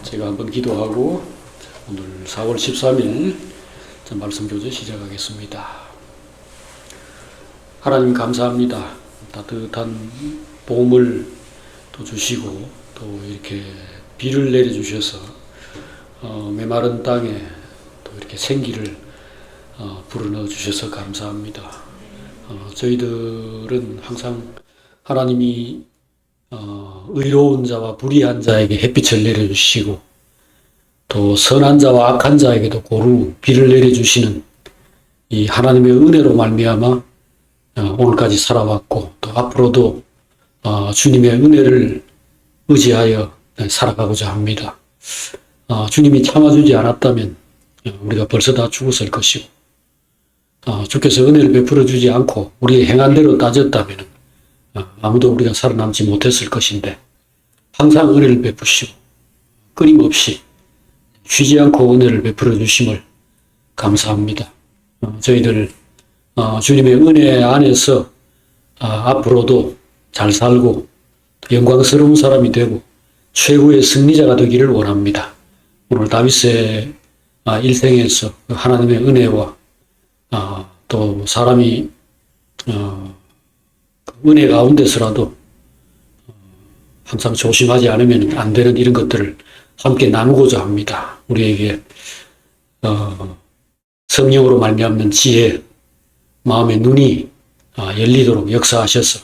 제가 한번 기도하고 오늘 4월 13일 말씀 교제 시작하겠습니다. 하나님 감사합니다. 따뜻한 봄을 또 주시고 또 이렇게 비를 내려주셔서 메마른 땅에 또 이렇게 생기를 불어넣어 주셔서 감사합니다. 저희들은 항상 하나님이 의로운 자와 불의한 자에게 햇빛을 내려주시고 또 선한 자와 악한 자에게도 고루 비를 내려주시는 이 하나님의 은혜로 말미암아 오늘까지 살아왔고 또 앞으로도 주님의 은혜를 의지하여 살아가고자 합니다. 주님이 참아주지 않았다면 우리가 벌써 다 죽었을 것이고 주께서 은혜를 베풀어 주지 않고 우리의 행한 대로 따졌다면 아무도 우리가 살아남지 못했을 것인데 항상 은혜를 베푸시고 끊임없이 쉬지 않고 은혜를 베풀어 주심을 감사합니다. 저희들 주님의 은혜 안에서 앞으로도 잘 살고 영광스러운 사람이 되고 최고의 승리자가 되기를 원합니다. 오늘 다윗의 일생에서 하나님의 은혜와 또 사람이 은혜 가운데서라도 항상 조심하지 않으면 안 되는 이런 것들을 함께 나누고자 합니다. 우리에게 성령으로 말미암는 지혜, 마음의 눈이 열리도록 역사하셔서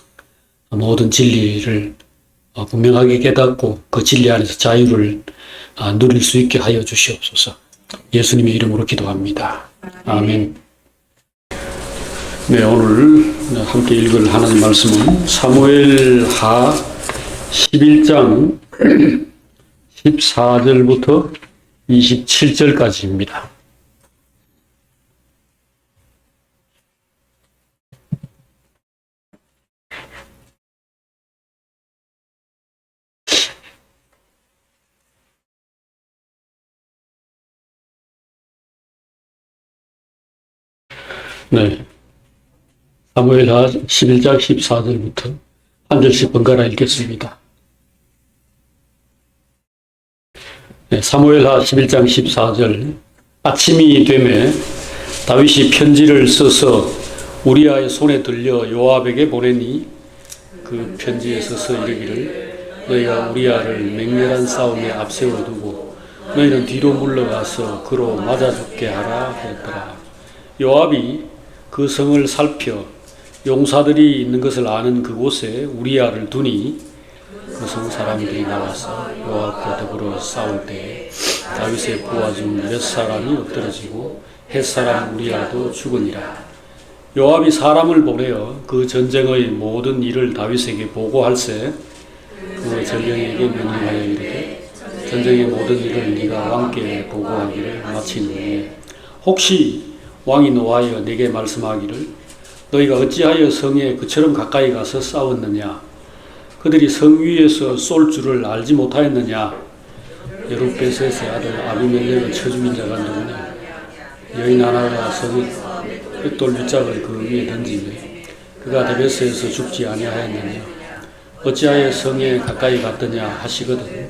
모든 진리를 분명하게 깨닫고 그 진리 안에서 자유를 누릴 수 있게 하여 주시옵소서. 예수님의 이름으로 기도합니다. 아멘. 네, 오늘 함께 읽을 하나님 말씀은 사무엘하 11장 14절부터 27절까지입니다. 네. 사무엘하 11장 14절부터 한 절씩 번갈아 읽겠습니다. 네, 사무엘하 11장 14절. 아침이 되매 다윗이 편지를 써서 우리아의 손에 들려 요압에게 보내니 그 편지에 써서 이르기를 너희가 우리아를 맹렬한 싸움에 앞세워 두고 너희는 뒤로 물러가서 그로 맞아 죽게 하라 하였더라. 요압이 그 성을 살펴 용사들이 있는 것을 아는 그곳에 우리아를 두니 그 성 사람들이 나와서 요압과 더불어 싸울 때에 다윗의 부하 중 몇 사람이 엎드러지고 헷사람 우리아도 죽으니라. 요압이 사람을 보내어 그 전쟁의 모든 일을 다윗에게 보고할세 그 전령에게 명령하여 이르되 전쟁의 모든 일을 네가 왕께 보고하기를 마친 후에 혹시 왕이 노하여 내게 말씀하기를 너희가 어찌하여 성에 그처럼 가까이 가서 싸웠느냐? 그들이 성 위에서 쏠 줄을 알지 못하였느냐? 여룹베셋의 아들 아비멜렉을 쳐 죽인 자가 누구냐? 여인 하나가 성의 맷돌 유짝을 그 위에 던지매 그가 데베스에서 죽지 아니하였느냐? 어찌하여 성에 가까이 갔더냐 하시거든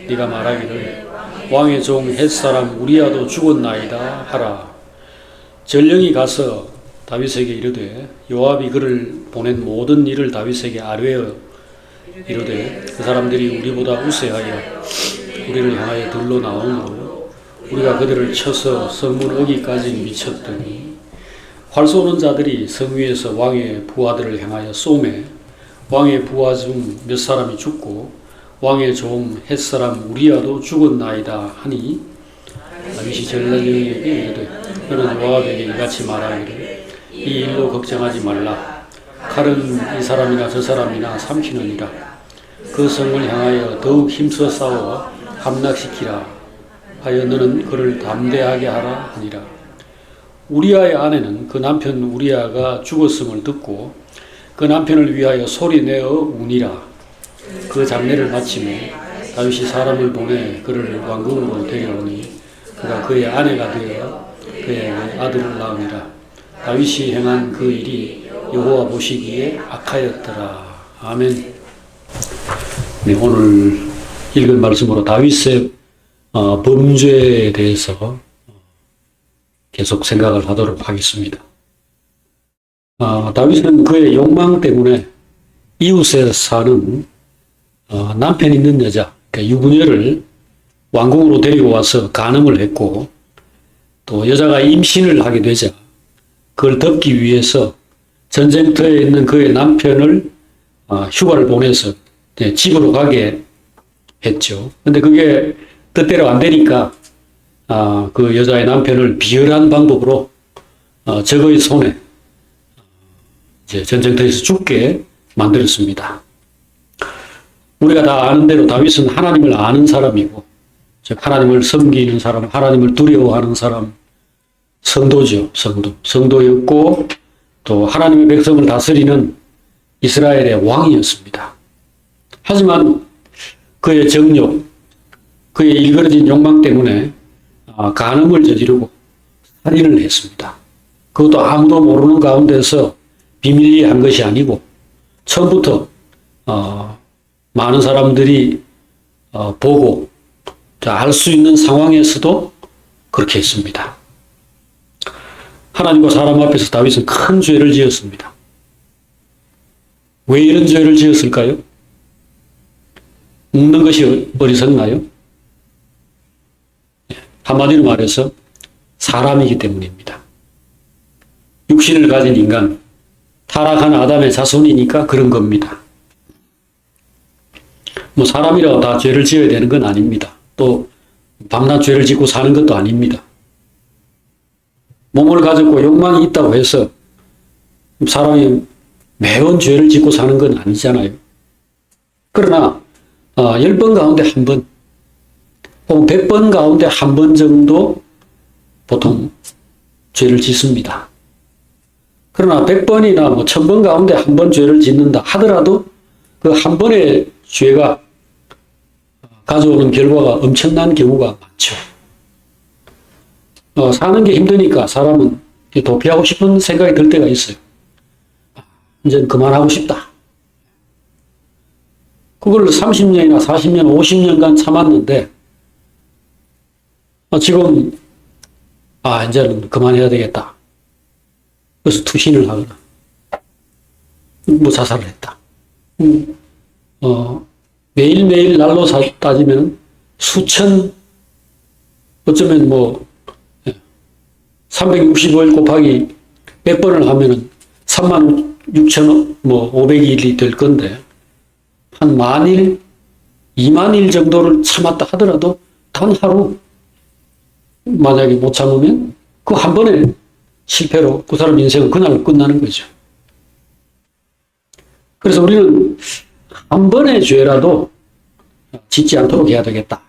네가 말하기를 왕의 종 헷사람 우리아도 죽었나이다 하라. 전령이 가서 다윗에게 이르되 요압이 그를 보낸 모든 일을 다윗에게 아뢰어 이르되 그 사람들이 우리보다 우세하여 우리를 향하여 들러 나오므로 우리가 그들을 쳐서 성문 어기까지 미쳤더니 활 쏘는 자들이 성 위에서 왕의 부하들을 향하여 쏘매 왕의 부하 중 몇 사람이 죽고 왕의 종 헷사람 우리아도 죽었나이다 하니 다윗이 전령에게 이르되 너는 요압에게 이같이 말하기를 이 일로 걱정하지 말라. 칼은 이 사람이나 저 사람이나 삼키느니라. 그 성을 향하여 더욱 힘써 싸워 함락시키라 하여 너는 그를 담대하게 하라 하니라. 우리아의 아내는 그 남편 우리아가 죽었음을 듣고 그 남편을 위하여 소리내어 우니라. 그 장례를 마치매 다윗이 사람을 보내 그를 왕궁으로 데려오니 그가 그의 아내가 되어 그에게 아들을 낳으니라. 다윗이 행한 그 일이 여호와 보시기에 악하였더라. 아멘. 네, 오늘 읽은 말씀으로 다윗의 범죄에 대해서 계속 생각을 하도록 하겠습니다. 다윗은 그의 욕망 때문에 이웃에 사는 남편 있는 여자, 그러니까 유부녀를 왕궁으로 데리고 와서 간음을 했고, 또 여자가 임신을 하게 되자 그걸 덮기 위해서 전쟁터에 있는 그의 남편을 휴가를 보내서 집으로 가게 했죠. 근데 그게 뜻대로 안 되니까 그 여자의 남편을 비열한 방법으로 적의 손에 이제 전쟁터에서 죽게 만들었습니다. 우리가 다 아는 대로 다윗은 하나님을 아는 사람이고, 즉 하나님을 섬기는 사람, 하나님을 두려워하는 사람, 성도죠. 성도였고, 또 하나님의 백성을 다스리는 이스라엘의 왕이었습니다. 하지만 그의 정욕, 그의 일그러진 욕망 때문에 간음을 저지르고 살인을 했습니다. 그것도 아무도 모르는 가운데서 비밀리에 한 것이 아니고 처음부터 많은 사람들이 보고 알 수 있는 상황에서도 그렇게 했습니다. 하나님과 사람 앞에서 다윗은 큰 죄를 지었습니다. 왜 이런 죄를 지었을까요? 묻는 것이 어리석나요? 한마디로 말해서 사람이기 때문입니다. 육신을 가진 인간, 타락한 아담의 자손이니까 그런 겁니다. 뭐 사람이라고 다 죄를 지어야 되는 건 아닙니다. 또 밤낮 죄를 짓고 사는 것도 아닙니다. 몸을 가졌고 욕망이 있다고 해서 사람이 매번 죄를 짓고 사는 건 아니잖아요. 그러나 10번 가운데 한 번, 혹은 100번 가운데 한 번 정도 보통 죄를 짓습니다. 그러나 100번이나 뭐 1000번 가운데 한 번 죄를 짓는다 하더라도 그 한 번의 죄가 가져오는 결과가 엄청난 경우가 많죠. 사는 게 힘드니까 사람은 도피하고 싶은 생각이 들 때가 있어요. 이제 그만하고 싶다. 그걸 30년이나 40년, 50년간 참았는데 지금 이제는 그만해야 되겠다. 그래서 투신을 하거나 뭐 자살을 했다. 매일매일 날로 따지면 수천, 어쩌면 365일 곱하기 100번을 하면은 36,500일이 될 건데, 한 10,000일, 20,000일 정도를 참았다 하더라도 단 하루 만약에 못 참으면 그 한 번의 실패로 그 사람 인생은 그날 끝나는 거죠. 그래서 우리는 한 번의 죄라도 짓지 않도록 해야 되겠다.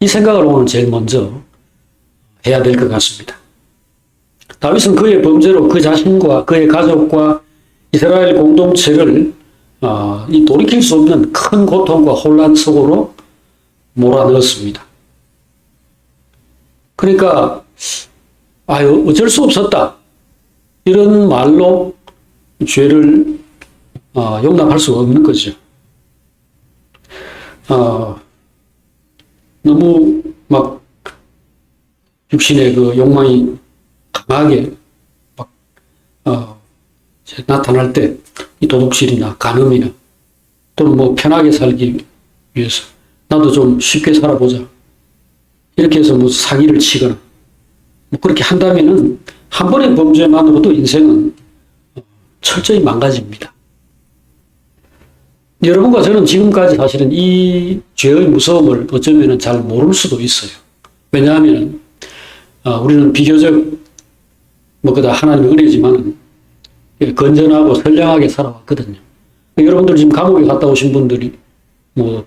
이 생각을 오늘 제일 먼저 해야 될 것 같습니다. 다윗은 그의 범죄로 그 자신과 그의 가족과 이스라엘 공동체를 이 돌이킬 수 없는 큰 고통과 혼란 속으로 몰아넣었습니다. 그러니까 어쩔 수 없었다, 이런 말로 죄를 용납할 수가 없는 거죠. 너무 막 육신의 그 욕망이 강하게 나타날 때 이 도둑질이나 간음이나 또는 뭐 편하게 살기 위해서 나도 좀 쉽게 살아보자, 이렇게 해서 뭐 사기를 치거나 뭐 그렇게 한다면은 한 번의 범죄만으로도 인생은 철저히 망가집니다. 여러분과 저는 지금까지 사실은 이 죄의 무서움을 어쩌면 잘 모를 수도 있어요. 왜냐하면 우리는 비교적 그다 하나님의 은혜지만 건전하고 선량하게 살아왔거든요. 여러분들 지금 감옥에 갔다 오신 분들이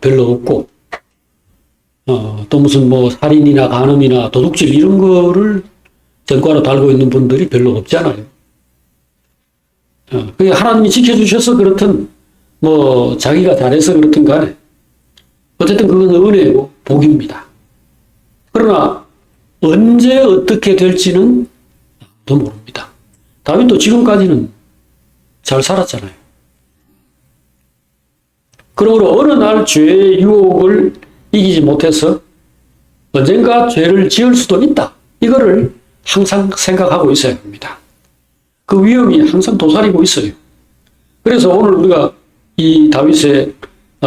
별로 없고, 또 무슨 살인이나 간음이나 도둑질 이런 거를 전과로 달고 있는 분들이 별로 없잖아요. 그게 하나님이 지켜주셔서 그렇든 자기가 잘해서 그렇든 간에 어쨌든 그건 은혜고 복입니다. 그러나 언제 어떻게 될지는 더 모릅니다. 다윗도 지금까지는 잘 살았잖아요. 그러므로 어느 날 죄의 유혹을 이기지 못해서 언젠가 죄를 지을 수도 있다. 이거를 항상 생각하고 있어야 합니다. 그 위험이 항상 도사리고 있어요. 그래서 오늘 우리가 이 다윗의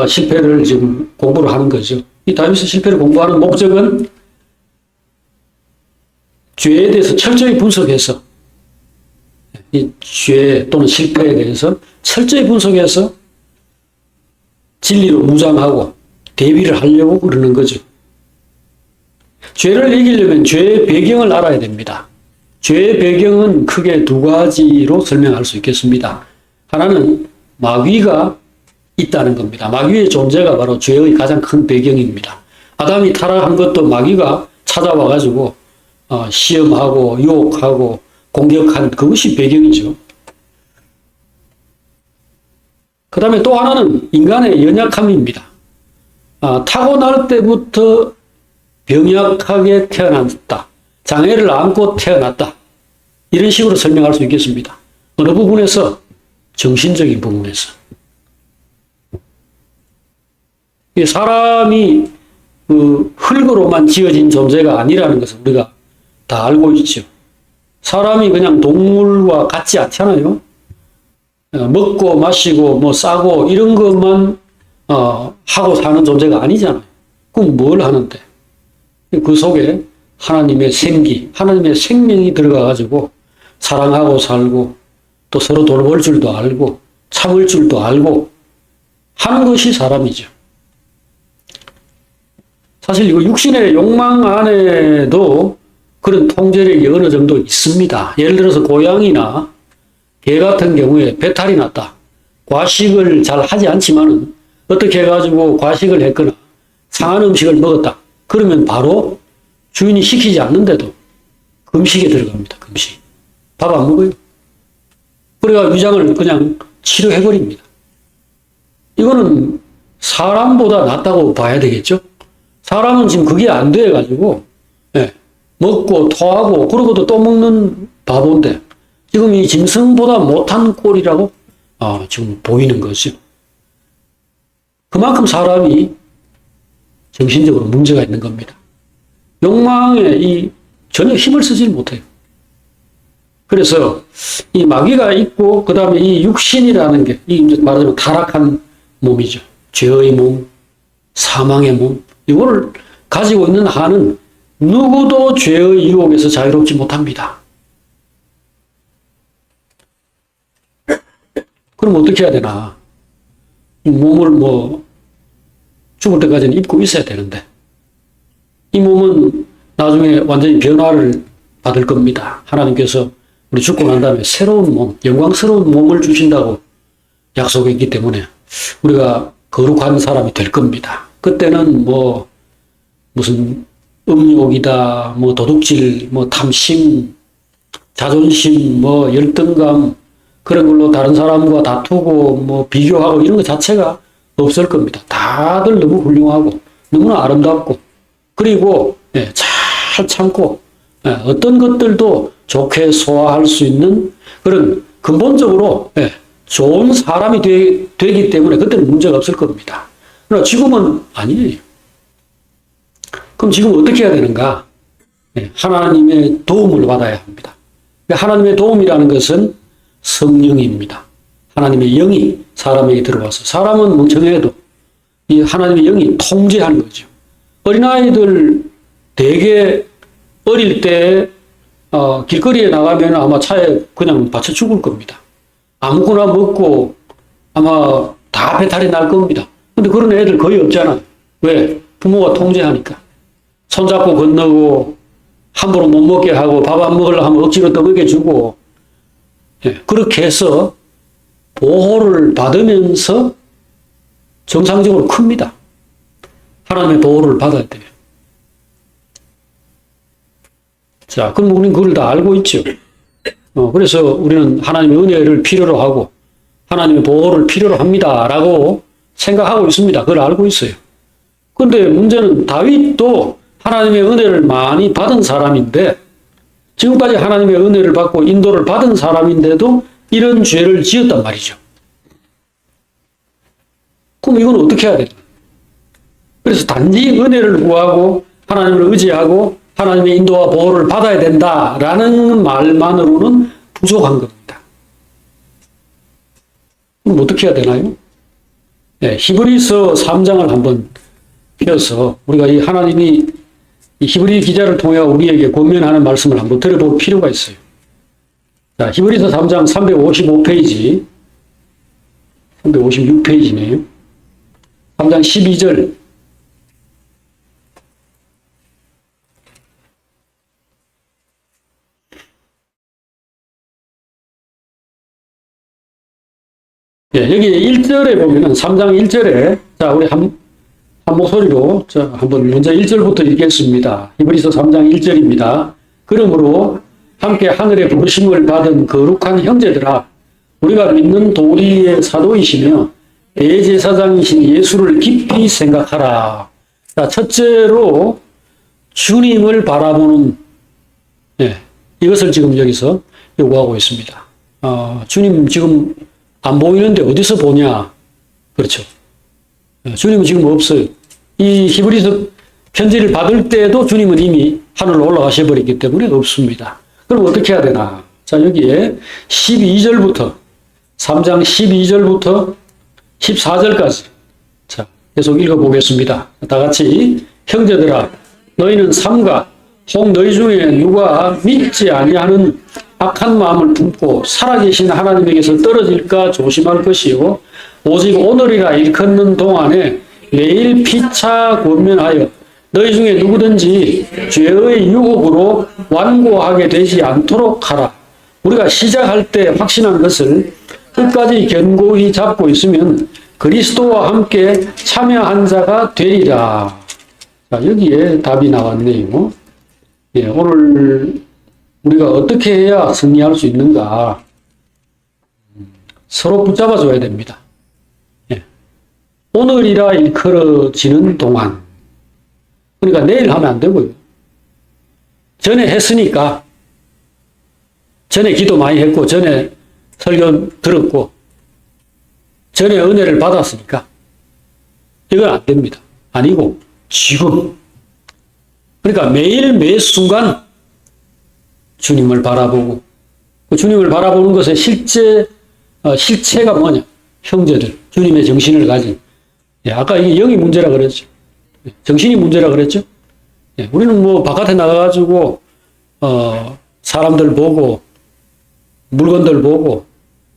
실패를 지금 공부를 하는 거죠. 이 다윗의 실패를 공부하는 목적은 죄에 대해서 철저히 분석해서 이 죄 또는 실패에 대해서 철저히 분석해서 진리로 무장하고 대비를 하려고 그러는 거죠. 죄를 이기려면 죄의 배경을 알아야 됩니다. 죄의 배경은 크게 두 가지로 설명할 수 있겠습니다. 하나는 마귀가 있다는 겁니다. 마귀의 존재가 바로 죄의 가장 큰 배경입니다. 아담이 타락한 것도 마귀가 찾아와가지고 시험하고 유혹하고 공격한 그것이 배경이죠. 그 다음에 또 하나는 인간의 연약함입니다. 타고날 때부터 병약하게 태어났다. 장애를 안고 태어났다. 이런 식으로 설명할 수 있겠습니다. 어느 부분에서? 정신적인 부분에서. 사람이 흙으로만 지어진 존재가 아니라는 것을 우리가 다 알고 있죠. 사람이 그냥 동물과 같지 않잖아요. 먹고 마시고 뭐 싸고 이런 것만 하고 사는 존재가 아니잖아요. 그럼 뭘 하는데? 그 속에 하나님의 생기, 하나님의 생명이 들어가가지고 사랑하고 살고 또 서로 돌볼 줄도 알고 참을 줄도 알고 하는 것이 사람이죠. 사실 이거 육신의 욕망 안에도 그런 통제력이 어느 정도 있습니다. 예를 들어서 고양이나 개 같은 경우에 배탈이 났다. 과식을 잘 하지 않지만은 어떻게 해가지고 과식을 했거나 상한 음식을 먹었다. 그러면 바로 주인이 시키지 않는데도 금식에 들어갑니다. 금식. 밥 안 먹어요. 그래가 위장을 그냥 치료해버립니다. 이거는 사람보다 낫다고 봐야 되겠죠? 사람은 지금 그게 안 돼가지고, 먹고 토하고 그러고도 또 먹는 바보인데, 지금 이 짐승보다 못한 꼴이라고 지금 보이는 거죠. 그만큼 사람이 정신적으로 문제가 있는 겁니다. 욕망에 전혀 힘을 쓰질 못해요. 그래서 이 마귀가 있고 그 다음에 이 육신이라는 게 말하자면 타락한 몸이죠. 죄의 몸, 사망의 몸 이거를 가지고 있는 한은 누구도 죄의 유혹에서 자유롭지 못합니다. 그럼 어떻게 해야 되나? 몸을 죽을 때까지는 입고 있어야 되는데 이 몸은 나중에 완전히 변화를 받을 겁니다. 하나님께서 우리 죽고 난 다음에 새로운 몸, 영광스러운 몸을 주신다고 약속했기 때문에 우리가 거룩한 사람이 될 겁니다. 그때는 무슨 음욕이다, 도둑질, 탐심, 자존심, 열등감 그런 걸로 다른 사람과 다투고 비교하고 이런 것 자체가 없을 겁니다. 다들 너무 훌륭하고 너무나 아름답고 그리고 잘 참고 어떤 것들도 좋게 소화할 수 있는 그런 근본적으로 좋은 사람이 되기 때문에 그때는 문제가 없을 겁니다. 그러나 지금은 아니에요. 그럼 지금 어떻게 해야 되는가? 하나님의 도움을 받아야 합니다. 하나님의 도움이라는 것은 성령입니다. 하나님의 영이 사람에게 들어와서 사람은 멍청해도 이 하나님의 영이 통제하는 거죠. 어린아이들 대개 어릴 때 길거리에 나가면 아마 차에 그냥 받쳐 죽을 겁니다. 아무거나 먹고 아마 다 배탈이 날 겁니다. 근데 그런 애들 거의 없잖아요. 왜? 부모가 통제하니까. 손잡고 건너고 함부로 못 먹게 하고 밥 안 먹으려고 하면 억지로 떠먹여 주고 그렇게 해서 보호를 받으면서 정상적으로 큽니다. 하나님의 보호를 받아야 돼요. 자, 그럼 우리는 그걸 다 알고 있죠. 그래서 우리는 하나님의 은혜를 필요로 하고 하나님의 보호를 필요로 합니다라고 생각하고 있습니다. 그걸 알고 있어요. 그런데 문제는 다윗도 하나님의 은혜를 많이 받은 사람인데 지금까지 하나님의 은혜를 받고 인도를 받은 사람인데도 이런 죄를 지었단 말이죠. 그럼 이건 어떻게 해야 돼요? 그래서 단지 은혜를 구하고 하나님을 의지하고 하나님의 인도와 보호를 받아야 된다라는 말만으로는 부족한 겁니다. 그럼 어떻게 해야 되나요? 네, 히브리서 3장을 한번 펴서 우리가 이 하나님이 이 히브리 기자를 통해 우리에게 권면하는 말씀을 한번 들어볼 필요가 있어요. 자, 히브리서 3장 355페이지, 356페이지네요. 3장 12절. 예, 여기 1절에 보면은 3장 1절에 자, 우리 한 목소리로 자, 한번 먼저 1절부터 읽겠습니다. 히브리서 3장 1절입니다. 그러므로 함께 하늘의 부르심을 받은 거룩한 형제들아, 우리가 믿는 도리의 사도이시며 대제사장이신 예수를 깊이 생각하라. 자, 첫째로 주님을 바라보는, 예, 이것을 지금 여기서 요구하고 있습니다. 주님 지금 안 보이는데 어디서 보냐? 그렇죠. 주님은 지금 없어요. 이 히브리서 편지를 받을 때도 주님은 이미 하늘로 올라가셔 버렸기 때문에 없습니다. 그럼 어떻게 해야 되나? 자, 여기에 12절부터 3장 12절부터 14절까지 자, 계속 읽어보겠습니다. 다 같이 형제들아, 너희는 삼가 혹 너희 중에 누가 믿지 아니하는 악한 마음을 품고 살아계신 하나님에게서 떨어질까 조심할 것이요, 오직 오늘이라 일컫는 동안에 매일 피차 권면하여 너희 중에 누구든지 죄의 유혹으로 완고하게 되지 않도록 하라. 우리가 시작할 때 확신한 것을 끝까지 견고히 잡고 있으면 그리스도와 함께 참여한 자가 되리라. 자, 여기에 답이 나왔네요. 예, 오늘 우리가 어떻게 해야 승리할 수 있는가? 서로 붙잡아줘야 됩니다. 예. 오늘이라 일컬어지는 동안. 그러니까 내일 하면 안 되고요. 전에 했으니까, 전에 기도 많이 했고, 전에 설교 들었고, 전에 은혜를 받았으니까, 이건 안 됩니다. 아니고, 지금. 그러니까 매일 매 순간 주님을 바라보고, 그 주님을 바라보는 것의 실체가 뭐냐? 형제들, 주님의 정신을 가진. 예, 아까 이게 영이 문제라 그랬죠. 정신이 문제라 그랬죠. 예, 우리는 뭐 바깥에 나가가지고 사람들 보고 물건들 보고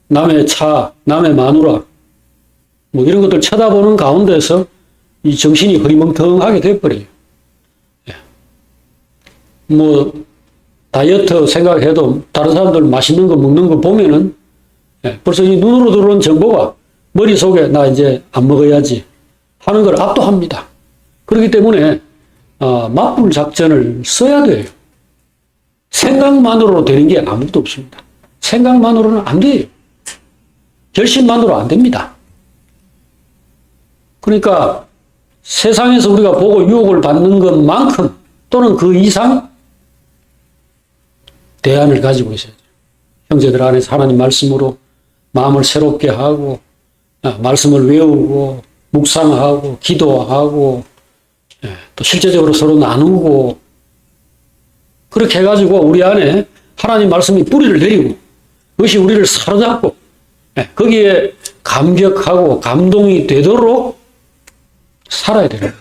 남의 차, 남의 마누라 뭐 이런 것들 쳐다보는 가운데서 이 정신이 흐리멍텅하게 돼버려요. 예. 뭐 다이어트 생각해도 다른 사람들 맛있는 거 먹는 거 보면은 예, 벌써 이 눈으로 들어오는 정보가 머릿속에 나 이제 안 먹어야지 하는 걸 압도합니다. 그렇기 때문에 맞불 작전을 써야 돼요. 생각만으로 되는 게 아무것도 없습니다. 생각만으로는 안 돼요. 결심만으로 안 됩니다. 그러니까 세상에서 우리가 보고 유혹을 받는 것만큼 또는 그 이상 대안을 가지고 있어야 돼요. 형제들 안에서 하나님 말씀으로 마음을 새롭게 하고 말씀을 외우고 묵상하고 기도하고 또 실제적으로 서로 나누고 그렇게 해가지고 우리 안에 하나님 말씀이 뿌리를 내리고 그것이 우리를 사로잡고 거기에 감격하고 감동이 되도록 살아야 되는 거죠.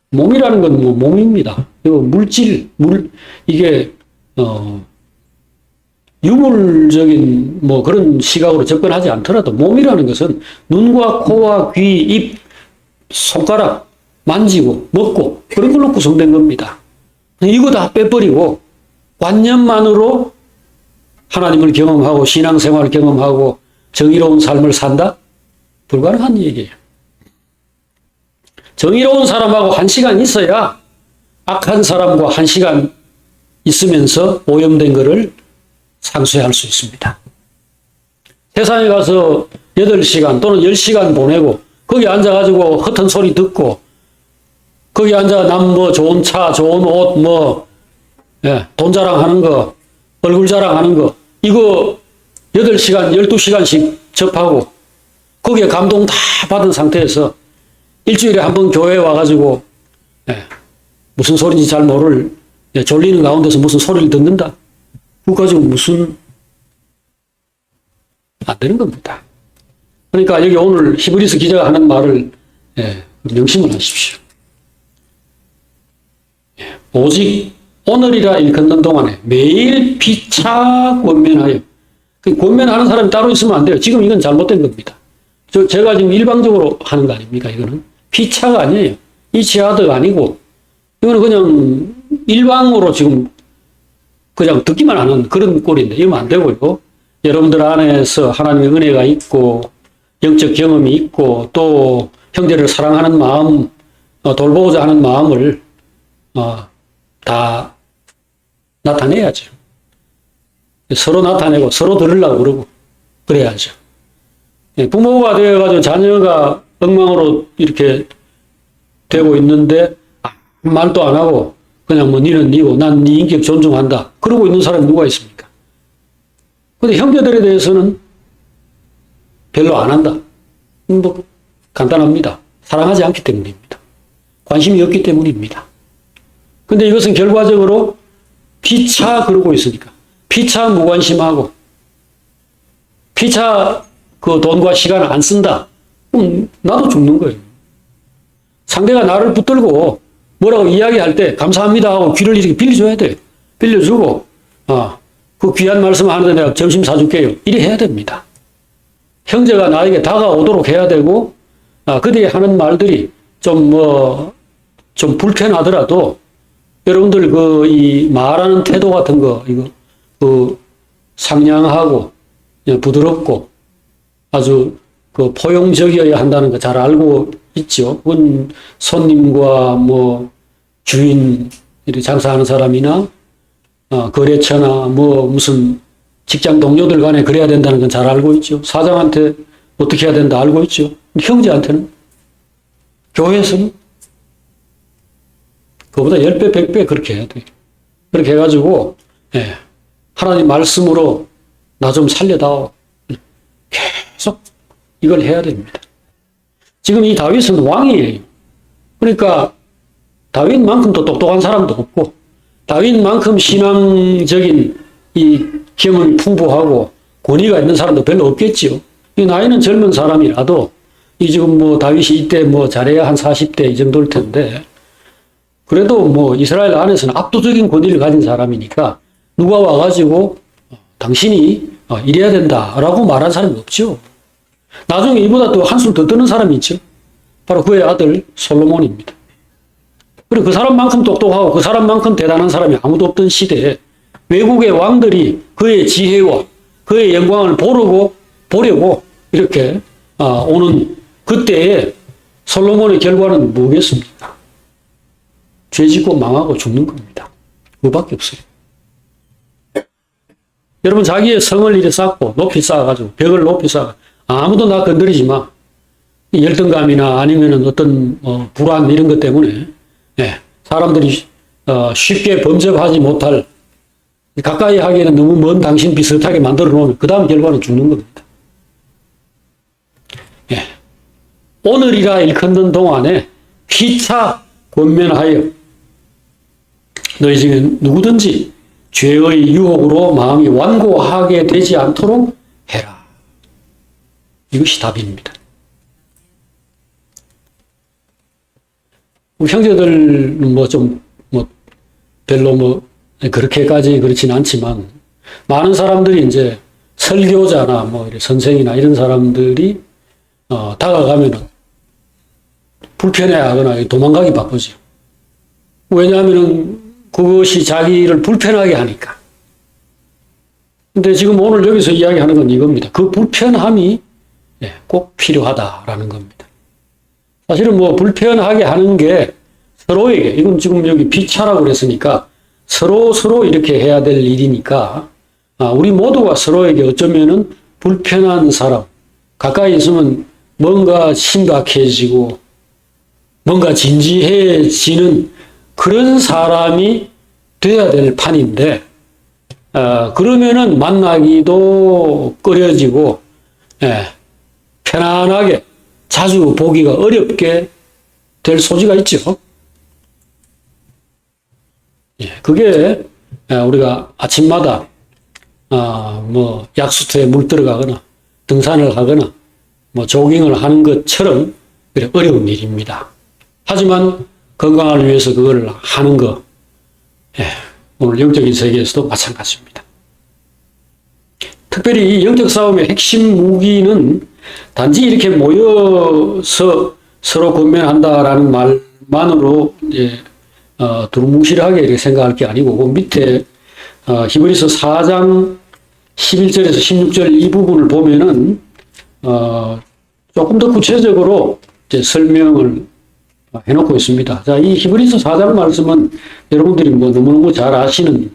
몸이라는 건 뭐 몸입니다. 그리고 물질, 이게 유물적인 뭐 그런 시각으로 접근하지 않더라도 몸이라는 것은 눈과 코와 귀, 입, 손가락 만지고 먹고 그런 걸로 구성된 겁니다. 이거 다 빼버리고 관념만으로 하나님을 경험하고 신앙생활을 경험하고 정의로운 삶을 산다? 불가능한 얘기예요. 정의로운 사람하고 1시간 있어야 악한 사람과 1시간 있으면서 오염된 것을 상쇄할 수 있습니다. 세상에 가서 8시간 또는 10시간 보내고 거기 앉아가지고 헛한 소리 듣고 거기 앉아 남 뭐 좋은 차, 좋은 옷, 돈 자랑하는 거, 얼굴 자랑하는 거 이거 8시간, 12시간씩 접하고 거기에 감동 다 받은 상태에서 일주일에 한 번 교회에 와가지고 예. 무슨 소리인지 잘 모를, 졸리는 가운데서 무슨 소리를 듣는다. 그거 가지고 무슨, 안 되는 겁니다. 그러니까 여기 오늘 히브리서 기자가 하는 말을, 명심을 하십시오. 오직 오늘이라 일컫는 동안에 매일 피차 권면하여. 권면하는 사람이 따로 있으면 안 돼요. 지금 이건 잘못된 겁니다. 제가 지금 일방적으로 하는 거 아닙니까? 이거는 피차가 아니에요. 이치하드가 아니고, 이거는 그냥 일방으로 지금 그냥 듣기만 하는 그런 꼴인데, 이러면 안 되고요. 여러분들 안에서 하나님의 은혜가 있고, 영적 경험이 있고, 또 형제를 사랑하는 마음, 돌보고자 하는 마음을 다 나타내야죠. 서로 나타내고 서로 들으려고 그러고 그래야죠. 부모가 되어가지고 자녀가 엉망으로 이렇게 되고 있는데 말도 안 하고 그냥 뭐 니는 니고 난 네 인격 존중한다 그러고 있는 사람이 누가 있습니까? 근데 형제들에 대해서는 별로 안 한다. 뭐 간단합니다. 사랑하지 않기 때문입니다. 관심이 없기 때문입니다. 근데 이것은 결과적으로 피차 그러고 있으니까 피차 무관심하고 피차 그 돈과 시간을 안 쓴다. 그럼 나도 죽는 거예요. 상대가 나를 붙들고 뭐라고 이야기할 때 감사합니다 하고 귀를 이렇게 빌려줘야 돼. 빌려주고 그 귀한 말씀 하는데 내가 점심 사줄게요. 이래 해야 됩니다. 형제가 나에게 다가오도록 해야 되고 그들이 하는 말들이 좀 불편하더라도 여러분들 이 말하는 태도 같은 거 이거 상냥하고 부드럽고 아주 포용적이어야 한다는 거 잘 알고 있죠. 그건 손님과 주인 이렇게 장사하는 사람이나 거래처나 무슨 직장 동료들 간에 그래야 된다는 건 잘 알고 있죠. 사장한테 어떻게 해야 된다 알고 있죠. 형제한테는 교회에서는 그거보다 10배, 100배 그렇게 해야 돼요. 그렇게 해가지고 하나님 말씀으로 나 좀 살려다오. 계속 이걸 해야 됩니다. 지금 이 다윗은 왕이에요. 그러니까 다윗만큼 또 똑똑한 사람도 없고 다윗만큼 신앙적인 이 경험이 풍부하고 권위가 있는 사람도 별로 없겠지요. 이 나이는 젊은 사람이라도 이 지금 다윗이 이때 잘해야 한 40대 이 정도일 텐데 그래도 이스라엘 안에서는 압도적인 권위를 가진 사람이니까 누가 와가지고 당신이 이래야 된다라고 말한 사람이 없죠. 나중에 이보다 또 한술 더 뜨는 사람이 있죠. 바로 그의 아들 솔로몬입니다. 그리고 그 사람만큼 똑똑하고 그 사람만큼 대단한 사람이 아무도 없던 시대에 외국의 왕들이 그의 지혜와 그의 영광을 보려고 이렇게 오는 그때에 솔로몬의 결과는 뭐겠습니까? 죄짓고 망하고 죽는 겁니다. 그거밖에 없어요. 여러분 자기의 성을 이렇게 쌓고 높이 쌓아가지고 벽을 높이 쌓아 아무도 나 건드리지 마. 열등감이나 아니면은 어떤 불안 이런 것 때문에 사람들이 쉽게 범접하지 못할 가까이 하기에는 너무 먼 당신 비슷하게 만들어 놓으면 그 다음 결과는 죽는 겁니다. 오늘이라 일컫는 동안에 피차 권면하여 너희 중에 누구든지 죄의 유혹으로 마음이 완고하게 되지 않도록 해라. 이것이 답입니다. 형제들은 별로 그렇게까지 그렇진 않지만 많은 사람들이 이제 설교자나 선생이나 이런 사람들이 다가가면은 불편해하거나 도망가기 바쁘죠. 왜냐하면은 그것이 자기를 불편하게 하니까. 근데 지금 오늘 여기서 이야기하는 건 이겁니다. 그 불편함이 꼭 필요하다라는 겁니다. 사실은 불편하게 하는 게 서로에게, 이건 지금 여기 피차라고 그랬으니까 서로 이렇게 해야 될 일이니까 우리 모두가 서로에게 어쩌면은 불편한 사람, 가까이 있으면 뭔가 심각해지고 뭔가 진지해지는 그런 사람이 돼야 될 판인데 그러면은 만나기도 꺼려지고 편안하게 자주 보기가 어렵게 될 소지가 있죠. 예, 그게 우리가 아침마다 뭐 약수터에 물 들어가거나 등산을 하거나 뭐 조깅을 하는 것처럼 그래 어려운 일입니다. 하지만 건강을 위해서 그걸 하는 거, 예, 오늘 영적인 세계에서도 마찬가지입니다. 특별히 이 영적 싸움의 핵심 무기는 단지 이렇게 모여서 서로 권면한다라는 말만으로 두루뭉실하게 이렇게 생각할 게 아니고, 그 밑에 히브리서 4장 11절에서 16절 이 부분을 보면은 조금 더 구체적으로 이제 설명을 해놓고 있습니다. 자, 이 히브리서 4장 말씀은 여러분들이 뭐 너무너무 잘 아시는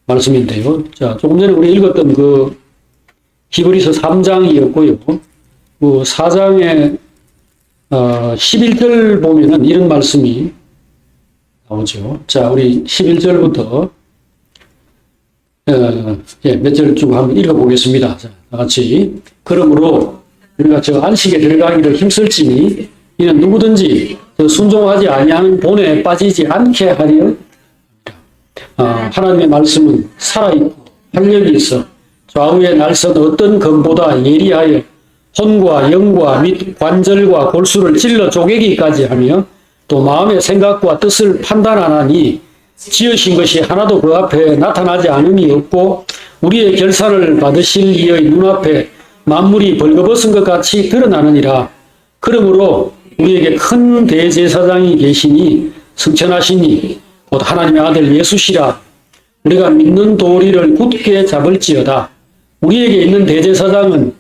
말씀인데요. 자, 조금 전에 우리 읽었던 그 히브리서 3장이었고요. 그 4장의 11절 보면은 이런 말씀이 나오죠. 자, 우리 11절부터 몇 절 쭉 한번 읽어보겠습니다. 자, 다 같이. 그러므로 우리가 저 안식에 들어가기를 힘쓸지니 이는 누구든지 순종하지 아니하는 본에 빠지지 않게 하려 하나님의 말씀은 살아있고 활력이 있어 좌우에 날선 어떤 검보다 예리하여 혼과 영과 및 관절과 골수를 찔러 쪼개기까지 하며 또 마음의 생각과 뜻을 판단하나니 지으신 것이 하나도 그 앞에 나타나지 않음이 없고 우리의 결산을 받으실 이의 눈앞에 만물이 벌거벗은 것 같이 드러나느니라. 그러므로 우리에게 큰 대제사장이 계시니 승천하시니 곧 하나님의 아들 예수시라. 우리가 믿는 도리를 굳게 잡을지어다. 우리에게 있는 대제사장은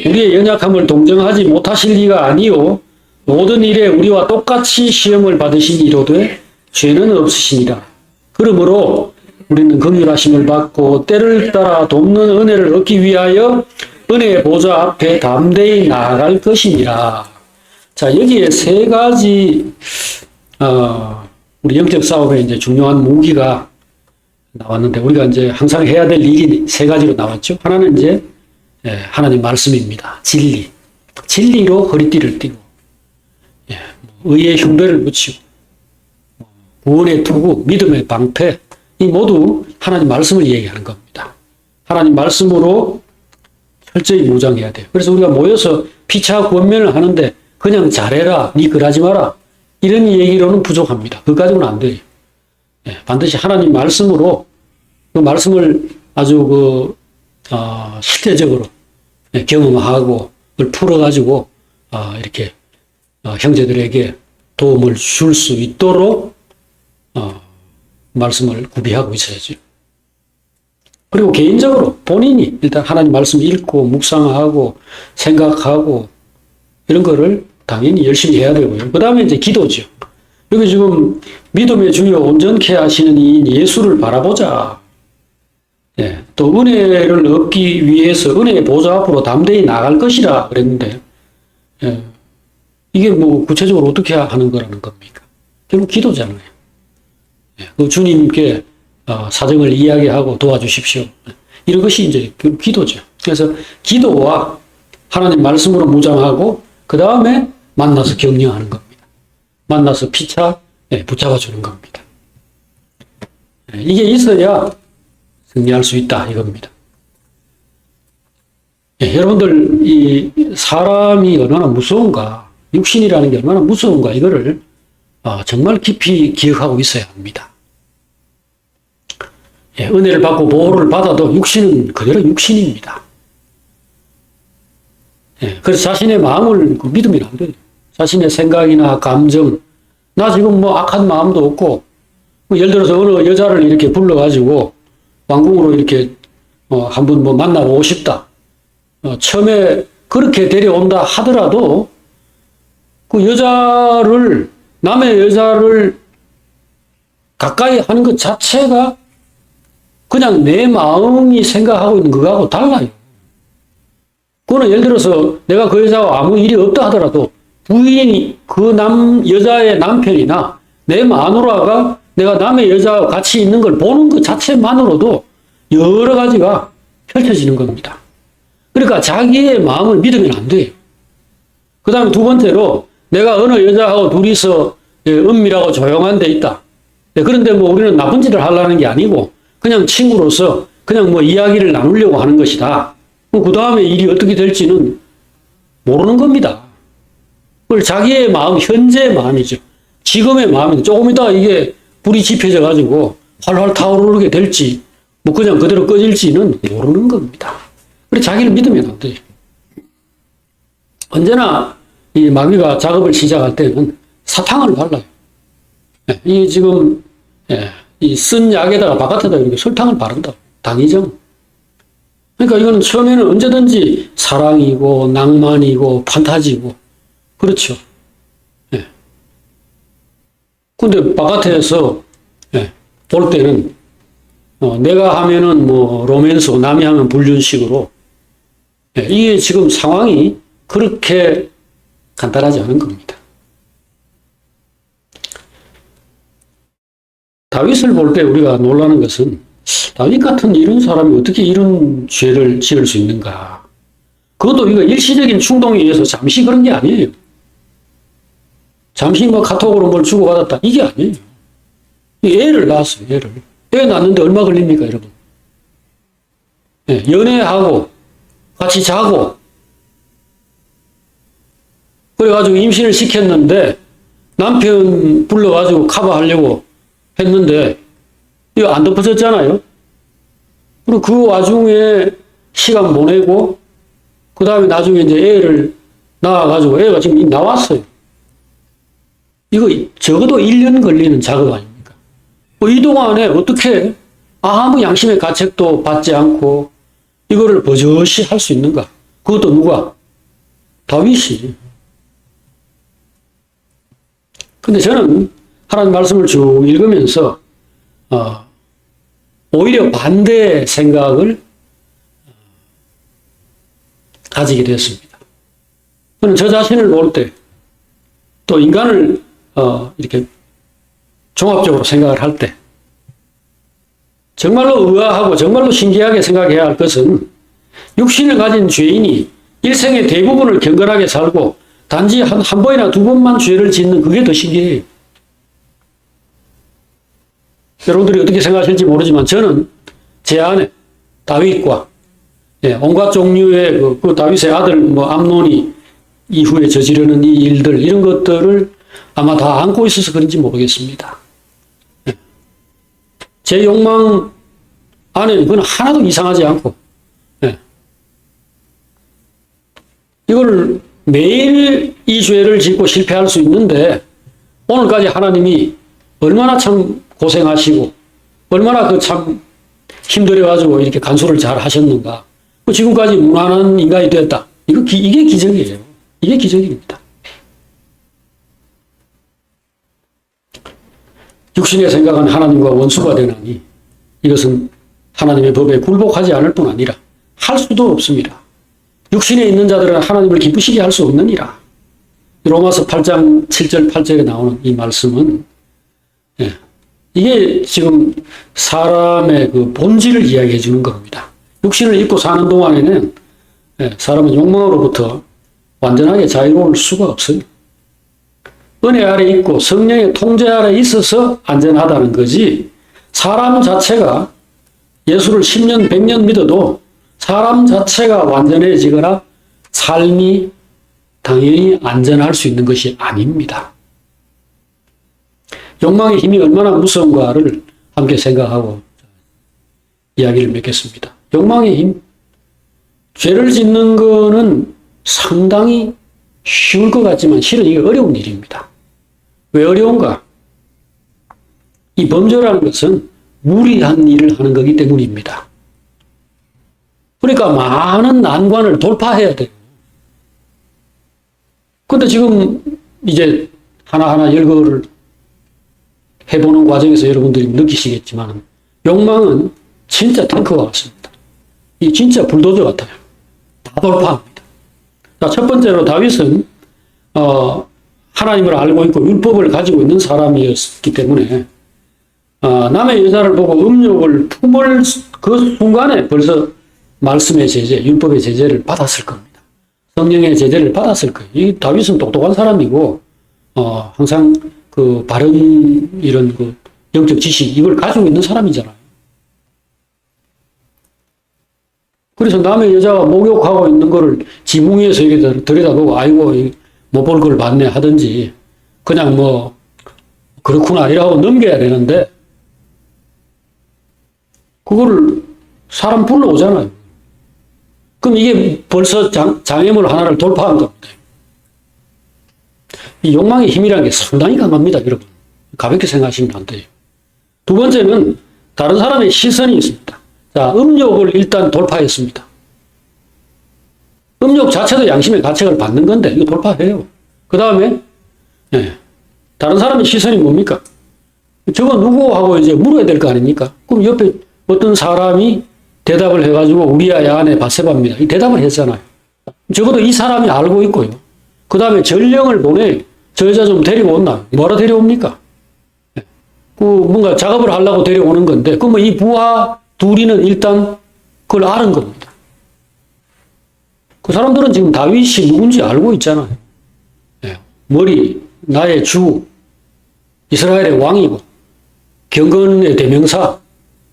우리의 연약함을 동정하지 못하실 리가 아니요 모든 일에 우리와 똑같이 시험을 받으신 이로되 죄는 없으시니라. 그러므로 우리는 긍휼하심을 받고 때를 따라 돕는 은혜를 얻기 위하여 은혜의 보좌 앞에 담대히 나아갈 것이니라. 자, 여기에 세 가지 우리 영적 싸움에 이제 중요한 무기가 나왔는데, 우리가 이제 항상 해야 될 일이 세 가지로 나왔죠. 하나는 이제 하나님 말씀입니다. 진리. 진리로 허리띠를 띠고, 의의 흉배를 붙이고, 구원의 투구, 믿음의 방패, 이 모두 하나님 말씀을 얘기하는 겁니다. 하나님 말씀으로 철저히 무장해야 돼요. 그래서 우리가 모여서 피차 권면을 하는데 그냥 잘해라, 니 그러지 마라, 이런 얘기로는 부족합니다. 그거 가지고는 안 돼요. 반드시 하나님 말씀으로 그 말씀을 아주 실제적으로 경험하고 그걸 풀어가지고 이렇게 형제들에게 도움을 줄 수 있도록 말씀을 구비하고 있어야죠. 그리고 개인적으로 본인이 일단 하나님 말씀 읽고 묵상하고 생각하고 이런 거를 당연히 열심히 해야 되고요. 그 다음에 이제 기도죠. 여기 지금 믿음의 주요 온전케 하시는 이인 예수를 바라보자. 또 은혜를 얻기 위해서 은혜의 보좌 앞으로 담대히 나갈 것이라 그랬는데, 이게 뭐 구체적으로 어떻게 하는 거라는 겁니까? 결국 기도잖아요. 그 주님께 사정을 이야기하고 도와주십시오. 이런 것이 이제 기도죠. 그래서 기도와 하나님 말씀으로 무장하고 그 다음에 만나서 격려하는 겁니다. 만나서 피차 붙잡아주는 겁니다. 이게 있어야 승리할 수 있다 이겁니다. 여러분들 이 사람이 얼마나 무서운가, 육신이라는 게 얼마나 무서운가, 이거를 정말 깊이 기억하고 있어야 합니다. 은혜를 받고 보호를 받아도 육신은 그대로 육신입니다. 그래서 자신의 마음을 믿으면 안 돼요. 자신의 생각이나 감정, 나 지금 뭐 악한 마음도 없고, 예를 들어서 어느 여자를 이렇게 불러가지고 왕궁으로 이렇게 한번 뭐 만나보고 싶다. 처음에 그렇게 데려온다 하더라도 그 여자를, 남의 여자를 가까이 하는 것 자체가 그냥 내 마음이 생각하고 있는 그거하고 달라요. 그거는 예를 들어서 내가 그 여자와 아무 일이 없다 하더라도 부인이 그 여자의 남편이나 내 마누라가 내가 남의 여자와 같이 있는 걸 보는 것 자체만으로도 여러 가지가 펼쳐지는 겁니다. 그러니까 자기의 마음을 믿으면 안 돼요. 그 다음에 두 번째로 내가 어느 여자하고 둘이서 은밀하고 조용한 데 있다. 그런데 뭐 우리는 나쁜 짓을 하려는 게 아니고 그냥 친구로서 그냥 뭐 이야기를 나누려고 하는 것이다. 그 다음에 일이 어떻게 될지는 모르는 겁니다. 그걸 자기의 마음, 현재의 마음이죠. 지금의 마음이 조금 이따 이게 불이 지펴져 가지고 활활 타오르게 될지 뭐 그냥 그대로 꺼질지는 모르는 겁니다. 그래 자기를 믿으면 안 돼요. 언제나 이 마귀가 작업을 시작할 때는 사탕을 발라요. 이게 지금 이 쓴 약에다가 바깥에다 이렇게 설탕을 바른다. 당이정. 그러니까 이거는 처음에는 언제든지 사랑이고 낭만이고 판타지고 그렇죠. 근데 바깥에서 볼 때는 내가 하면은 뭐 로맨스, 남이 하면 불륜식으로 이게 지금 상황이 그렇게 간단하지 않은 겁니다. 다윗을 볼 때 우리가 놀라는 것은 다윗 같은 이런 사람이 어떻게 이런 죄를 지을 수 있는가. 그것도 이거 일시적인 충동에 의해서 잠시 그런 게 아니에요. 잠시 뭐 카톡으로 뭘 주고받았다. 이게 아니에요. 애를 낳았어요, 애를. 애 낳는데 얼마 걸립니까, 여러분? 연애하고, 같이 자고, 그래가지고 임신을 시켰는데, 남편 불러가지고 커버하려고 했는데, 이거 안 덮어졌잖아요? 그리고 그 와중에 시간 보내고, 그 다음에 나중에 이제 애를 낳아가지고 애가 지금 나왔어요. 이거 적어도 1년 걸리는 작업 아닙니까? 뭐 이 동안에 어떻게 아무 양심의 가책도 받지 않고 이거를 버젓이 할 수 있는가? 그것도 누가? 다윗이. 근데 저는 하나님 말씀을 쭉 읽으면서 오히려 반대의 생각을 가지게 되었습니다. 저는 저 자신을 볼 때 또 인간을 이렇게 종합적으로 생각을 할 때 정말로 의아하고 정말로 신기하게 생각해야 할 것은 육신을 가진 죄인이 일생의 대부분을 경건하게 살고 단지 한 번이나 두 번만 죄를 짓는 그게 더 신기해요. 여러분들이 어떻게 생각하실지 모르지만 저는 제 안에 다윗과 온갖 종류의 그 다윗의 아들 뭐 암논이 이후에 저지르는 이 일들 이런 것들을 아마 다 안고 있어서 그런지 모르겠습니다. 제 욕망 안에는 그건 하나도 이상하지 않고 이걸 매일 이 죄를 짓고 실패할 수 있는데 오늘까지 하나님이 얼마나 참 고생하시고 얼마나 그 참 힘들어가지고 이렇게 간수를 잘 하셨는가. 지금까지 무난한 인간이 되었다. 이게 기적이에요. 이게 기적입니다. 육신의 생각은 하나님과 원수가 되나니 이것은 하나님의 법에 굴복하지 않을 뿐 아니라 할 수도 없습니다. 육신에 있는 자들은 하나님을 기쁘시게 할 수 없느니라. 로마서 8장 7절 8절에 나오는 이 말씀은 이게 지금 사람의 그 본질을 이야기해 주는 겁니다. 육신을 입고 사는 동안에는 사람은 욕망으로부터 완전하게 자유로울 수가 없어요. 은혜 아래 있고 성령의 통제 아래 있어서 안전하다는 거지 사람 자체가 예수를 10년, 100년 믿어도 사람 자체가 완전해지거나 삶이 당연히 안전할 수 있는 것이 아닙니다. 욕망의 힘이 얼마나 무서운가를 함께 생각하고 이야기를 맺겠습니다. 욕망의 힘. 죄를 짓는 거는 상당히 쉬울 것 같지만 실은 이게 어려운 일입니다. 왜 어려운가? 이 범죄라는 것은 무리한 일을 하는 거기 때문입니다. 그러니까 많은 난관을 돌파해야 돼요. 근데 지금 이제 하나하나 열거를 해보는 과정에서 여러분들이 느끼시겠지만 욕망은 진짜 탱크와 같습니다. 이 진짜 불도저 같아요. 다 돌파합니다. 자, 첫 번째로 다윗은 하나님을 알고 있고 율법을 가지고 있는 사람이었기 때문에 남의 여자를 보고 음욕을 품을 그 순간에 벌써 말씀의 제재, 율법의 제재를 받았을 겁니다. 성령의 제재를 받았을 거예요. 이 다윗은 똑똑한 사람이고 항상 그 바른 이런 그 영적 지식 이걸 가지고 있는 사람이잖아요. 그래서 남의 여자가 목욕하고 있는 거를 지붕 위에서 이렇게 들여다보고 아이고 못 볼 걸 봤네 하든지 그냥 뭐 그렇구나 이라고 넘겨야 되는데 그거를 사람 불러오잖아요. 그럼 이게 벌써 장애물 하나를 돌파한 겁니다. 이 욕망의 힘이라는 게 상당히 강합니다, 여러분. 가볍게 생각하시면 안 돼요. 두 번째는 다른 사람의 시선이 있습니다. 자, 음욕을 일단 돌파했습니다. 음욕 자체도 양심의 가책을 받는 건데 이거 돌파해요. 그 다음에 다른 사람의 시선이 뭡니까? 저거 누구 하고 이제 물어야 될 거 아닙니까? 그럼 옆에 어떤 사람이 대답을 해가지고 우리아의 아내 바세바입니다. 이 대답을 했잖아요. 적어도 이 사람이 알고 있고요. 그 다음에 전령을 보내 저 여자 좀 데리고 온나? 뭐라 데려옵니까? 그 뭔가 작업을 하려고 데려오는 건데 그러면 이 부하 둘이는 일단 그걸 아는 겁니다. 그 사람들은 지금 다윗이 누군지 알고 있잖아요. 머리, 나의 주, 이스라엘의 왕이고 경건의 대명사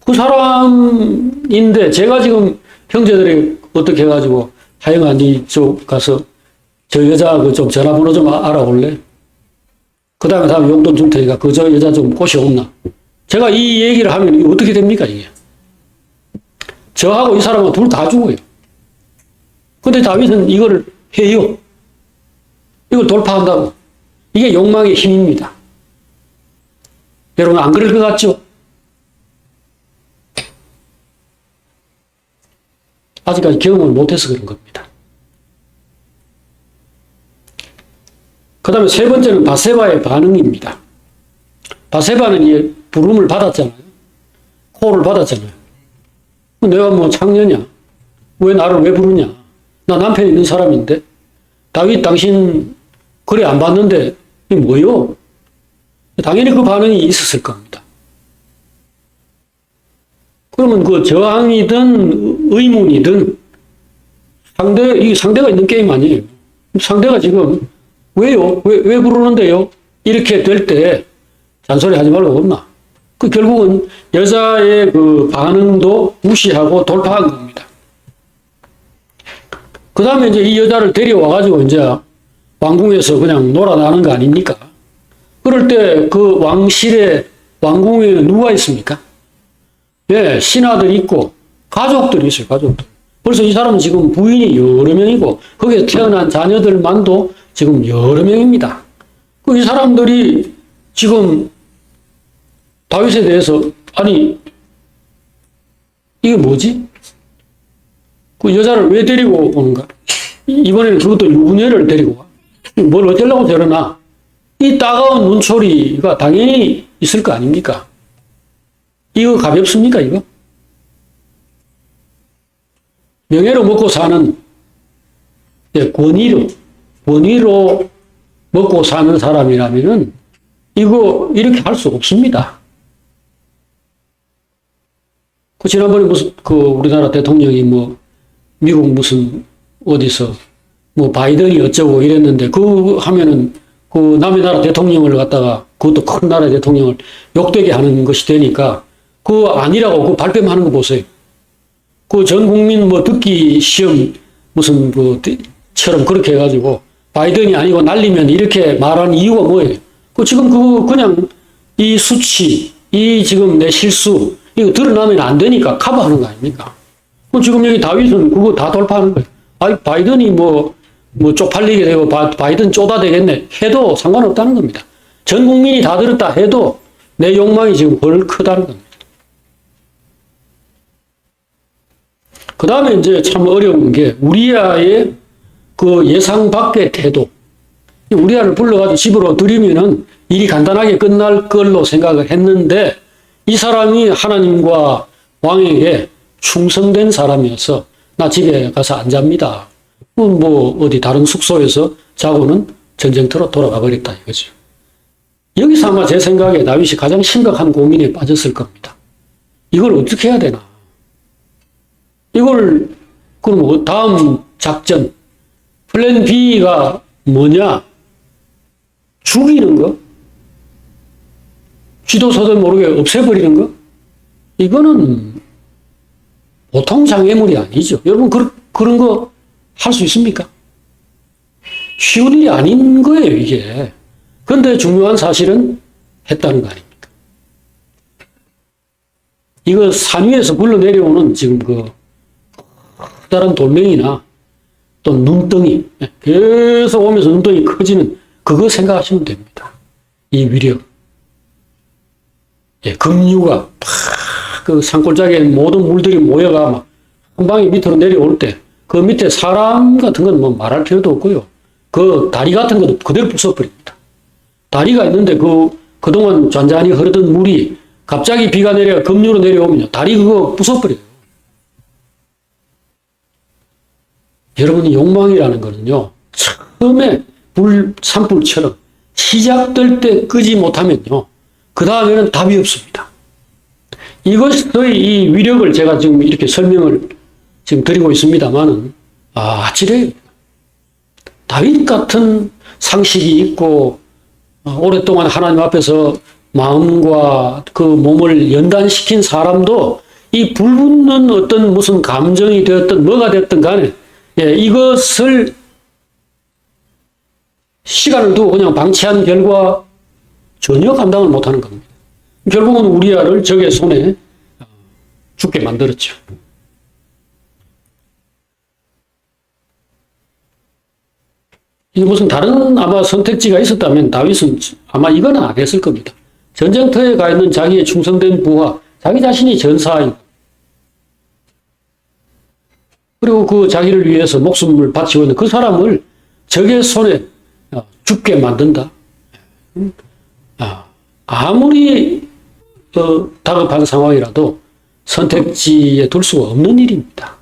그 사람인데 제가 지금 형제들이 어떻게 해가지고 하영아 니 쪽 가서 저 여자 그 좀 전화번호 좀 알아볼래? 그 다음에 용돈 줄 테니까 그 저 여자 좀 꼬셔온나? 제가 이 얘기를 하면 이게 어떻게 됩니까 이게? 저하고 이 사람은 둘 다 죽어요. 근데 다윗은 이걸 해요. 이걸 돌파한다고. 이게 욕망의 힘입니다. 여러분 안 그럴 것 같죠? 아직까지 경험을 못해서 그런 겁니다. 그 다음에 세 번째는 바세바의 반응입니다. 바세바는 이 부름을 받았잖아요. 콜을 받았잖아요. 내가 뭐 창녀냐? 왜 나를 왜 부르냐? 나 남편이 있는 사람인데 다윗 당신 그래 안 봤는데 이게 뭐요? 당연히 그 반응이 있었을 겁니다. 그러면 그 저항이든 의문이든 상대가 있는 게임 아니에요. 상대가 지금 왜요? 왜 부르는데요? 이렇게 될 때 잔소리 하지 말고 없나? 그 결국은 여자의 그 반응도 무시하고 돌파한 겁니다. 그 다음에 이제 이 여자를 데려와가지고 이제 왕궁에서 그냥 놀아나는 거 아닙니까? 그럴 때 그 왕실의 왕궁에는 누가 있습니까? 예, 신하들이 있고 가족들이 있어요, 가족들. 벌써 이 사람은 지금 부인이 여러 명이고 거기에 태어난 자녀들만도 지금 여러 명입니다. 이 사람들이 지금 다윗에 대해서 아니 이게 뭐지? 그 여자를 왜 데리고 오는가? 이번에는 그것도 유부녀를 데리고 와. 뭘 어쩌려고 저러나? 이 따가운 눈초리가 당연히 있을 거 아닙니까? 이거 가볍습니까, 이거? 명예로 먹고 사는, 권위로 먹고 사는 사람이라면은 이거 이렇게 할 수 없습니다. 그 지난번에 우리나라 대통령이 미국 무슨 어디서 바이든이 어쩌고 이랬는데 하면은 남의 나라 대통령을 갖다가 그것도 큰 나라 대통령을 욕되게 하는 것이 되니까 아니라고 발뺌하는 거 보세요. 전 국민 듣기 시험 무슨 처럼 그렇게 해가지고 바이든이 아니고 날리면 이렇게 말하는 이유가 뭐예요? 지금 그냥 이 수치, 이 지금 내 실수 이거 드러나면 안 되니까 커버하는 거 아닙니까? 지금 여기 다윗은 그거 다 돌파하는 거예요. 아니 바이든이 쪽팔리게 되고 바이든 쪼다 되겠네 해도 상관없다는 겁니다. 전 국민이 다 들었다 해도 내 욕망이 지금 훨 크다는 겁니다. 그 다음에 이제 참 어려운 게 우리아의 예상 밖의 태도. 우리아를 불러가지고 집으로 들이면은 일이 간단하게 끝날 걸로 생각을 했는데 이 사람이 하나님과 왕에게 충성된 사람이어서 나 집에 가서 안 잡니다. 어디 다른 숙소에서 자고는 전쟁터로 돌아가 버렸다 이거죠. 여기서 아마 제 생각에 다윗이 가장 심각한 고민에 빠졌을 겁니다. 이걸 어떻게 해야 되나? 그럼 다음 작전, 플랜 B가 뭐냐? 죽이는 거? 쥐도 모르게 없애버리는 거? 이거는 보통 장애물이 아니죠. 여러분, 그런 거 할 수 있습니까? 쉬운 일이 아닌 거예요, 이게. 그런데 중요한 사실은 했다는 거 아닙니까? 이거 산 위에서 굴러 내려오는 지금 그 커다란 돌멩이나 또 눈덩이, 계속 오면서 눈덩이 커지는 그거 생각하시면 됩니다. 이 위력. 예, 급류가 그 산골짜기에 모든 물들이 모여가 막 한 방에 밑으로 내려올 때 그 밑에 사람 같은 건 뭐 말할 필요도 없고요. 그 다리 같은 것도 그대로 부숴버립니다. 다리가 있는데 그동안 잔잔히 흐르던 물이 갑자기 비가 내려 급류로 내려오면요. 다리 그거 부숴버려요. 여러분이 욕망이라는 거는요. 처음에 산불처럼 시작될 때 끄지 못하면요. 그 다음에는 답이 없습니다. 이것의 이 위력을 제가 지금 이렇게 설명을 지금 드리고 있습니다만은, 아찔해요. 다윗 같은 상식이 있고, 오랫동안 하나님 앞에서 마음과 그 몸을 연단시킨 사람도 이 불붙는 어떤 무슨 감정이 되었든 뭐가 됐든 간에, 예, 이것을 시간을 두고 그냥 방치한 결과 전혀 감당을 못하는 겁니다. 결국은 우리아를 적의 손에 죽게 만들었죠. 이게 무슨 다른 아마 선택지가 있었다면 다윗은 아마 이건 안 했을 겁니다. 전쟁터에 가 있는 자기의 충성된 부하, 자기 자신이 전사이고, 그리고 그 자기를 위해서 목숨을 바치고 있는 그 사람을 적의 손에 죽게 만든다. 아무리 다급한 상황이라도 선택지에 둘 수가 없는 일입니다.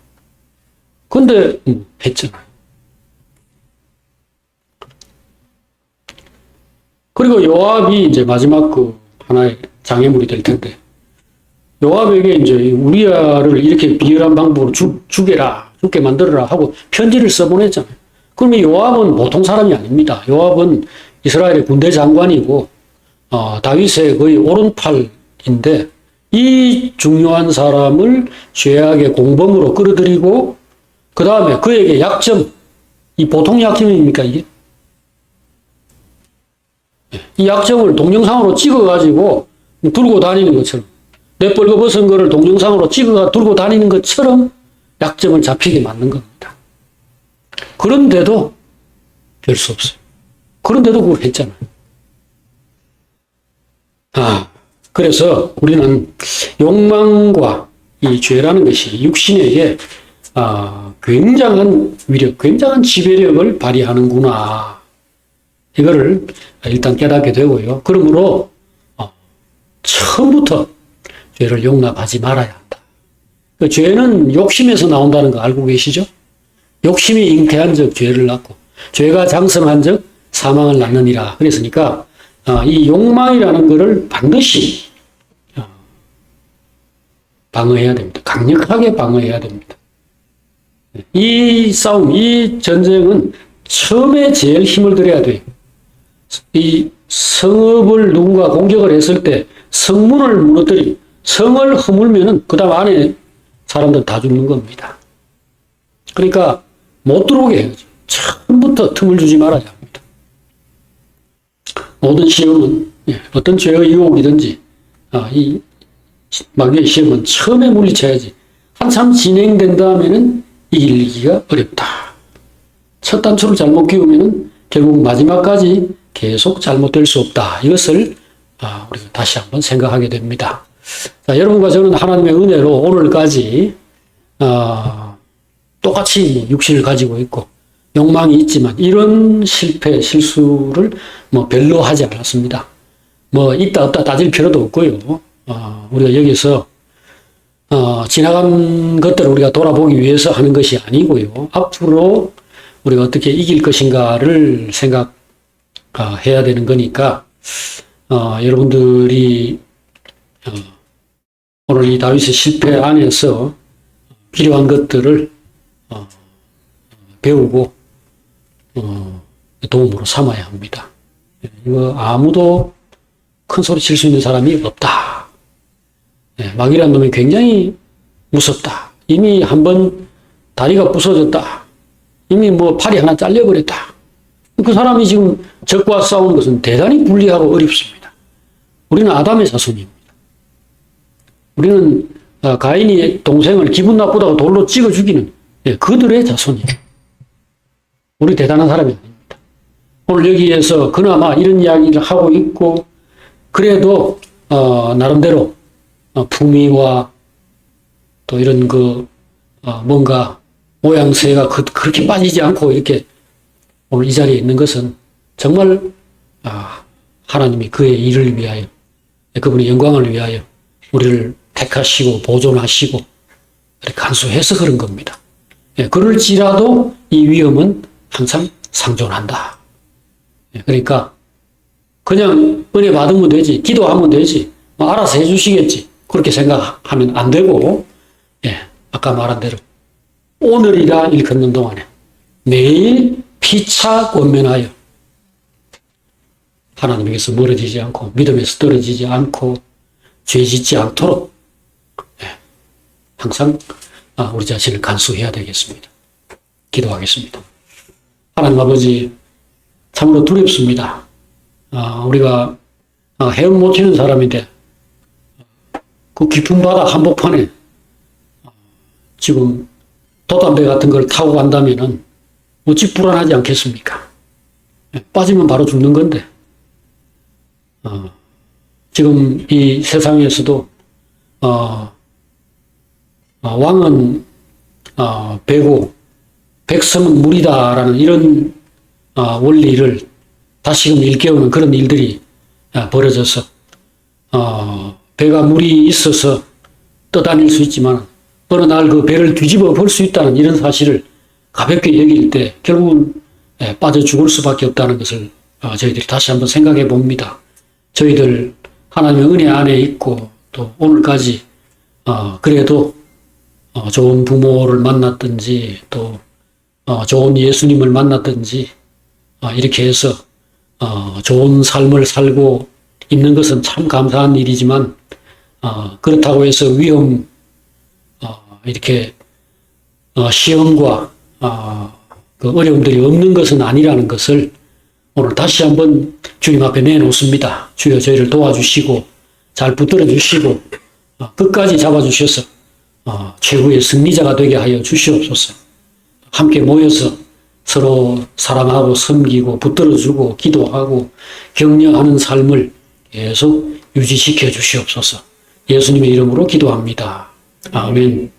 그런데 했잖아요. 그리고 요압이 이제 마지막 그 하나의 장애물이 될 텐데, 요압에게 이제 우리아를 이렇게 비열한 방법으로 죽여라, 죽게 만들어라 하고 편지를 써보냈잖아요. 그러면 요압은 보통 사람이 아닙니다. 요압은 이스라엘의 군대 장관이고, 다윗의 거의 오른팔인데, 이 중요한 사람을 죄악의 공범으로 끌어들이고, 그 다음에 그에게 약점, 이 보통 약점입니까, 이게? 이 약점을 동영상으로 찍어가지고 들고 다니는 것처럼, 내 벌거벗은 거를 동영상으로 찍어가 들고 다니는 것처럼 약점을 잡히게 만든 겁니다. 그런데도 별 수 없어요. 그런데도 그걸 했잖아요. 그래서 우리는 욕망과 이 죄라는 것이 육신에게 굉장한 위력, 굉장한 지배력을 발휘하는구나. 이거를 일단 깨닫게 되고요. 그러므로 처음부터 죄를 용납하지 말아야 한다. 그 죄는 욕심에서 나온다는 거 알고 계시죠? 욕심이 잉태한 적 죄를 낳고, 죄가 장성한 적 사망을 낳느니라. 그랬으니까 이 욕망이라는 것을 반드시 방어해야 됩니다. 강력하게 방어해야 됩니다. 이 싸움, 이 전쟁은 처음에 제일 힘을 들여야 돼요. 이 성읍을 누군가 공격을 했을 때 성문을 무너뜨리고 성을 허물면은 그 다음 안에 사람들 다 죽는 겁니다. 그러니까 못 들어오게 해야죠. 처음부터 틈을 주지 말아야 합니다. 모든 시험은 어떤 죄의 유혹이든지 이 마귀의 시험은 처음에 물리쳐야지 한참 진행된 다음에는 이기기가 어렵다. 첫 단추를 잘못 끼우면은 결국 마지막까지 계속 잘못될 수 없다. 이것을 우리가 다시 한번 생각하게 됩니다. 자, 여러분과 저는 하나님의 은혜로 오늘까지 똑같이 육신을 가지고 있고 욕망이 있지만 이런 실수를 별로 하지 않았습니다. 있다 없다 따질 필요도 없고요. 우리가 여기서 지나간 것들을 우리가 돌아보기 위해서 하는 것이 아니고요. 앞으로 우리가 어떻게 이길 것인가를 생각해야 되는 거니까 여러분들이 오늘 이 다윗의 실패 안에서 필요한 것들을 배우고 도움으로 삼아야 합니다. 이거 아무도 큰 소리 칠 수 있는 사람이 없다. 마귀란 놈이 굉장히 무섭다. 이미 한번 다리가 부서졌다. 이미 뭐 팔이 하나 잘려버렸다. 그 사람이 지금 적과 싸우는 것은 대단히 불리하고 어렵습니다. 우리는 아담의 자손입니다. 우리는 가인이 동생을 기분 나쁘다고 돌로 찍어 죽이는 그들의 자손이에요. 우리 대단한 사람이 아닙니다. 오늘 여기에서 그나마 이런 이야기를 하고 있고 그래도 나름대로 품위와 또 이런 뭔가 모양새가 그렇게 빠지지 않고 이렇게 오늘 이 자리에 있는 것은 정말 하나님이 그의 일을 위하여 그분의 영광을 위하여 우리를 택하시고 보존하시고 이렇게 간수해서 그런 겁니다. 그럴지라도 이 위험은 항상 상존한다. 그러니까 그냥 은혜 받으면 되지, 기도하면 되지, 알아서 해주시겠지 그렇게 생각하면 안 되고 아까 말한 대로 오늘이라 일컫는 동안에 매일 피차 권면하여 하나님에게서 멀어지지 않고 믿음에서 떨어지지 않고 죄 짓지 않도록 항상 우리 자신을 간수해야 되겠습니다. 기도하겠습니다. 하나님 아버지 참으로 두렵습니다. 우리가 헤엄 못 치는 사람인데 그 깊은 바다 한복판에 지금 돛담배 같은 걸 타고 간다면은 어찌 불안하지 않겠습니까? 빠지면 바로 죽는 건데 지금 이 세상에서도 왕은 배고 백성은 물이다라는 이런 원리를 다시금 일깨우는 그런 일들이 벌어져서 배가 물이 있어서 떠다닐 수 있지만 어느 날 그 배를 뒤집어 볼 수 있다는 이런 사실을 가볍게 여길 때 결국은 빠져 죽을 수밖에 없다는 것을 저희들이 다시 한번 생각해 봅니다. 저희들 하나님의 은혜 안에 있고 또 오늘까지 그래도 좋은 부모를 만났든지 또 좋은 예수님을 만났든지 이렇게 해서 좋은 삶을 살고 있는 것은 참 감사한 일이지만 그렇다고 해서 이렇게 시험과 그 어려움들이 없는 것은 아니라는 것을 오늘 다시 한번 주님 앞에 내놓습니다. 주여 저희를 도와주시고 잘 붙들어 주시고 끝까지 잡아주셔서 최후의 승리자가 되게 하여 주시옵소서. 함께 모여서 서로 사랑하고 섬기고 붙들어주고 기도하고 격려하는 삶을 계속 유지시켜 주시옵소서. 예수님의 이름으로 기도합니다. 아멘.